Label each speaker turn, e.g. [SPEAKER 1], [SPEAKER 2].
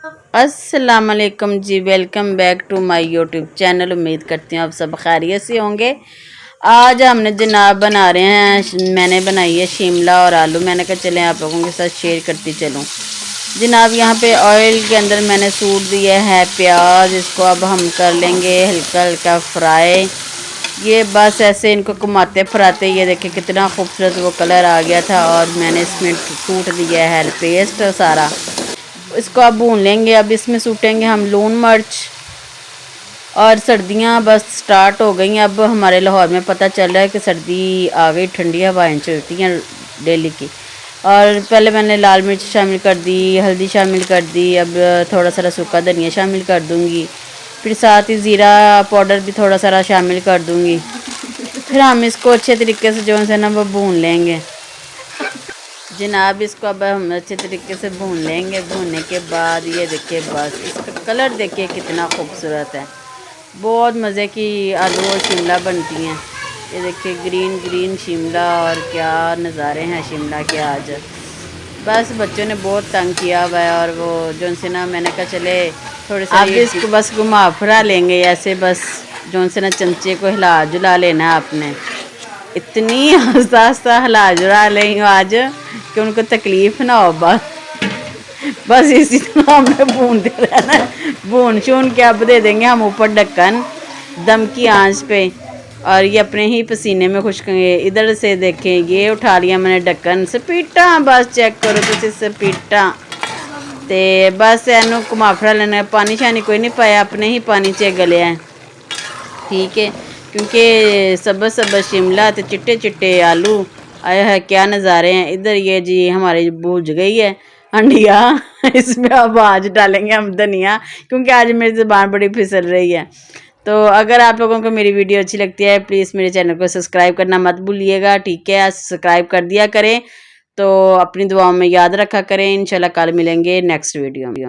[SPEAKER 1] अस्सलाम वालेकुम जी, welcome back to my YouTube channel. उम्मीद करती हूँ आप सब खैरियत से होंगे। आज हमने जनाब बना रहे हैं, मैंने बनाई है शिमला और आलू। मैंने कहा चलें आप लोगों के साथ शेयर करती चलूँ। जनाब यहाँ पे ऑयल के अंदर मैंने सूट दिया है प्याज, इसको अब हम कर लेंगे हल्का हल्का फ्राई। ये बस ऐसे इनको घुमाते फराते ये देखिए कितना खूबसूरत वो कलर आ गया था। और मैंने इसमें सूट दिया है पेस्ट सारा, इसको अब भून लेंगे। अब इसमें सूटेंगे हम लून मिर्च। और सर्दियां बस स्टार्ट हो गई हैं। अब हमारे लाहौर में पता चल रहा है कि सर्दी आ गई, ठंडी हवाएं चलती हैं डेली की। और पहले मैंने लाल मिर्च शामिल कर दी, हल्दी शामिल कर दी, अब थोड़ा सा सूखा धनिया शामिल कर दूंगी। फिर साथ ही ज़ीरा पाउडर भी थोड़ा सारा शामिल कर दूंगी। फिर हम इसको अच्छे तरीके से जो है ना वो भून लेंगे। जनाब इसको अब हम अच्छे तरीके से भून लेंगे। भूनने के बाद ये देखिए बस इसका कलर देखिए कितना खूबसूरत है। बहुत मज़े की आलू और शिमला बनती हैं। ये देखिए ग्रीन ग्रीन शिमला, और क्या नज़ारे हैं शिमला के आज। बस बच्चों ने बहुत तंग किया हुआ है, और वो जो से ना मैंने कहा चले थोड़े से आप इसको बस घुमा फिरा लेंगे ऐसे, बस जो से ना चमचे को हिला जुला लेना है आपने। इतनी आस्ता आस्ता हिला जुला रही हूँ आज कि उनको तकलीफ़ ना हो। बस इसी तरह हमने भूनते रहना है। भून शून के अब दे देंगे हम ऊपर ढक्कन दम की आंच पे, और ये अपने ही पसीने में खुशकेंगे। इधर से देखें ये उठा लिया मैंने ढक्कन, स्पीटा बस चेक करो तुम स्पीटा। तो बस एनू घुमा फिरा लेना। पानी शानी कोई नहीं पाया, अपने ही पानी च गले हैं, ठीक है। क्योंकि सबज सबज शिमला तो चिट्टे चिट्टे आलू आया है, क्या नज़ारे हैं। इधर ये जी हमारी भूज गई है अंडिया। इसमें अब आज डालेंगे हम धनिया, क्योंकि आज मेरी ज़ुबान बड़ी फिसल रही है। तो अगर आप लोगों को मेरी वीडियो अच्छी लगती है प्लीज़ मेरे चैनल को सब्सक्राइब करना मत भूलिएगा, ठीक है। सब्सक्राइब कर दिया करें। तो अपनी दुआओं में याद रखा करें। इंशाल्लाह कल मिलेंगे नेक्स्ट वीडियो में।